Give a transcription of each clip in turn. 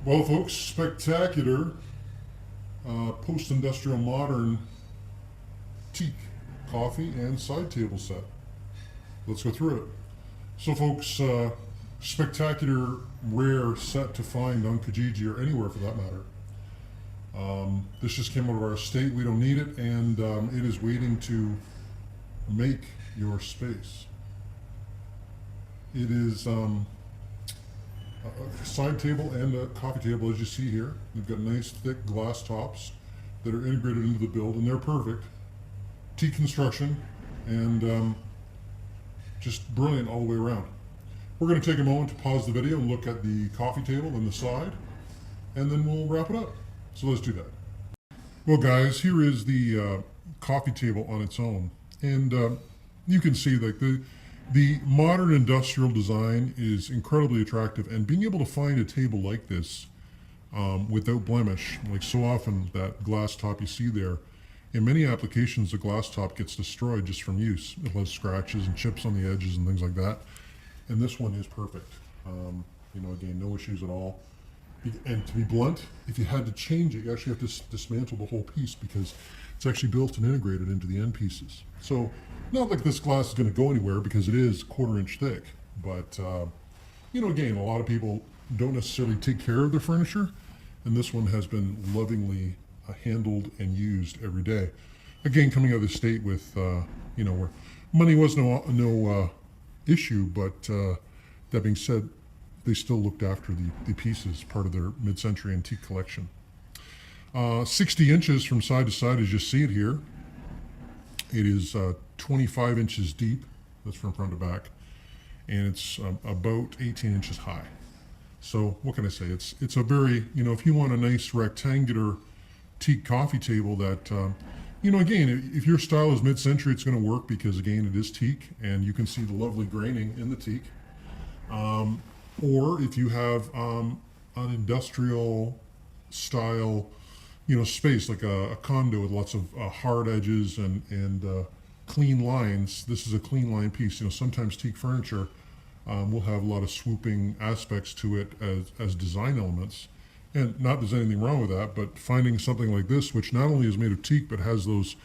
Well, folks, spectacular post-industrial modern teak coffee and side table set. Let's go through it. So, folks, spectacular, rare set to find on Kijiji or anywhere for that matter. This just came out of our estate. We don't need it, and it is waiting to make your space. It is a side table and a coffee table, as you see here. They've got nice thick glass tops that are integrated into the build, and they're perfect. Teak construction, and just brilliant all the way around. We're going to take a moment to pause the video and look at the coffee table and the side, and then we'll wrap it up. So let's do that. Well, guys, here is the coffee table on its own, and you can see like the modern industrial design is incredibly attractive, and being able to find a table like this without blemish, like so often that glass top you see there, in many applications the glass top gets destroyed just from use. It has scratches and chips on the edges and things like that, and this one is perfect. You know, again, no issues at all. And to be blunt, if you had to change it, you actually have to dismantle the whole piece because it's actually built and integrated into the end pieces. So not like this glass is going to go anywhere because it is 1/4 inch thick, but you know, again, a lot of people don't necessarily take care of their furniture, and this one has been lovingly handled and used every day. Again, coming out of the state with you know, where money was no issue, but that being said, they still looked after the pieces, part of their mid-century antique collection. 60 inches from side to side, as you see it here. It is 25 inches deep, that's from front to back, and it's about 18 inches high. So what can I say? It's a very, you know, if you want a nice rectangular teak coffee table that, you know, again, if your style is mid-century, it's going to work because, again, it is teak, and you can see the lovely graining in the teak. Or if you have an industrial style, you know, space like a condo with lots of hard edges and clean lines, this is a clean line piece. You know, sometimes teak furniture will have a lot of swooping aspects to it as design elements. And not that there's anything wrong with that, but finding something like this, which not only is made of teak, but has this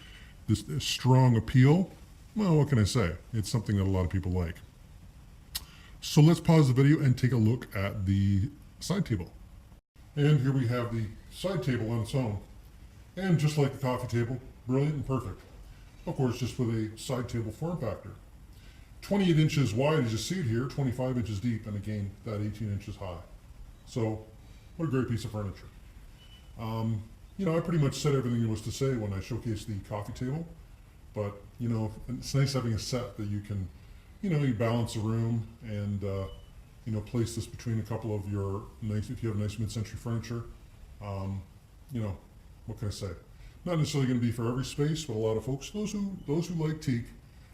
strong appeal, well, what can I say? It's something that a lot of people like. So let's pause the video and take a look at the side table. And here we have the side table on its own. And just like the coffee table, brilliant and perfect. Of course, just with a side table form factor. 28 inches wide, as you see it here, 25 inches deep, and again, that 18 inches high. So, what a great piece of furniture. You know, I pretty much said everything there was to say when I showcased the coffee table, but, you know, it's nice having a set that you can, you know, you balance a room and, you know, place this between a couple of your nice, if you have nice mid-century furniture. You know, what can I say? Not necessarily going to be for every space, but a lot of folks, those who like teak,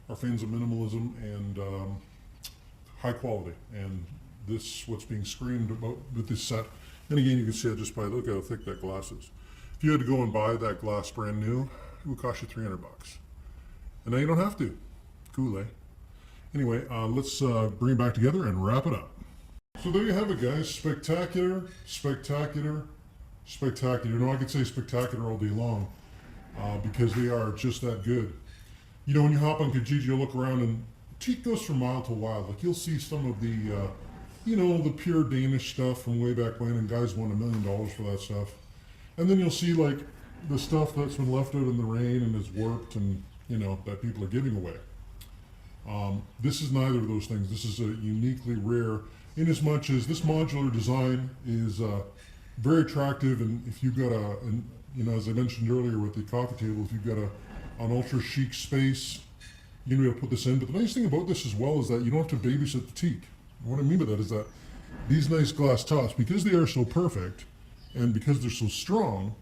are fans of minimalism and high quality. And this, what's being screamed about with this set. And again, you can see it just by look at how thick that glass is. If you had to go and buy that glass brand new, it would cost you $300. And now you don't have to. Cool, eh? Anyway, let's bring it back together and wrap it up. So there you have it, guys. Spectacular, spectacular, spectacular. You know, I could say spectacular all day long because they are just that good. You know, when you hop on Kijiji, you'll look around and teak goes from wild to wild. Like you'll see some of the, you know, the pure Danish stuff from way back when, and guys won $1 million for that stuff. And then you'll see like the stuff that's been left out in the rain and is warped and, you know, that people are giving away. This is neither of those things. This is a uniquely rare, in as much as this modular design is very attractive. And if you've got you know, as I mentioned earlier with the coffee table, if you've got an ultra chic space, you're gonna be able to put this in. But the nice thing about this as well is that you don't have to babysit the teak. What I mean by that is that these nice glass tops, because they are so perfect and because they're so strong,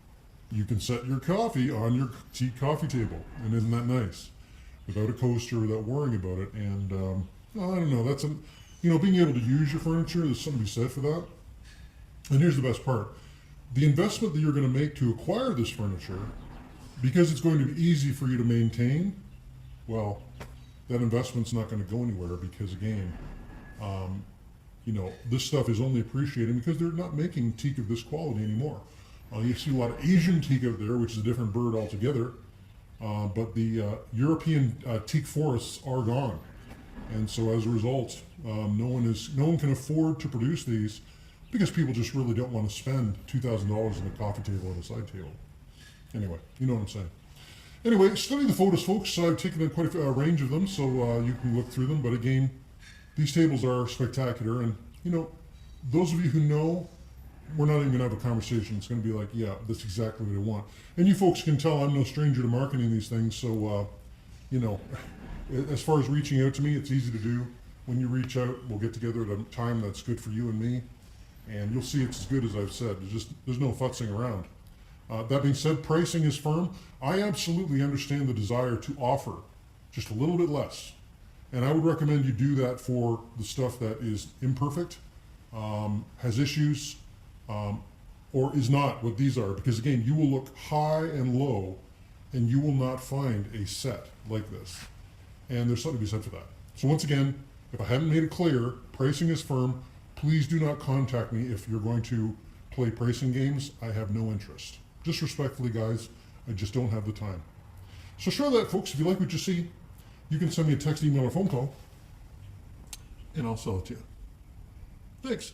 you can set your coffee on your teak coffee table. And isn't that nice? Without a coaster, without worrying about it. And I don't know, that's you know, being able to use your furniture, there's something to be said for that. And here's the best part. The investment that you're going to make to acquire this furniture, because it's going to be easy for you to maintain, well, that investment's not going to go anywhere because, again, this stuff is only appreciating because they're not making teak of this quality anymore. You see a lot of Asian teak out there, which is a different bird altogether. But the European teak forests are gone, and so as a result, no one can afford to produce these because people just really don't want to spend $2,000 on a coffee table and a side table. Anyway, you know what I'm saying. Anyway, study the photos, folks. I've taken in quite a range of them, so you can look through them. But again, these tables are spectacular, and those of you who know, we're not even going to have a conversation. It's going to be like, yeah, that's exactly what I want. And you folks can tell I'm no stranger to marketing these things, so as far as reaching out to me, it's easy to do. When you reach out, we'll get together at a time that's good for you and me, and you'll see it's as good as I've said. There's no futzing around. That being said, pricing is firm. I absolutely understand the desire to offer just a little bit less, and I would recommend you do that for the stuff that is imperfect, has issues, or is not what these are, because again, you will look high and low and you will not find a set like this, and there's something to be said for that. So once again, if I haven't made it clear, pricing is firm. Please do not contact me if you're going to play pricing games. I have no interest. Just respectfully, guys, I just don't have the time. So share that, folks. If you like what you see, you can send me a text, email, or phone call, and I'll sell it to you. Thanks.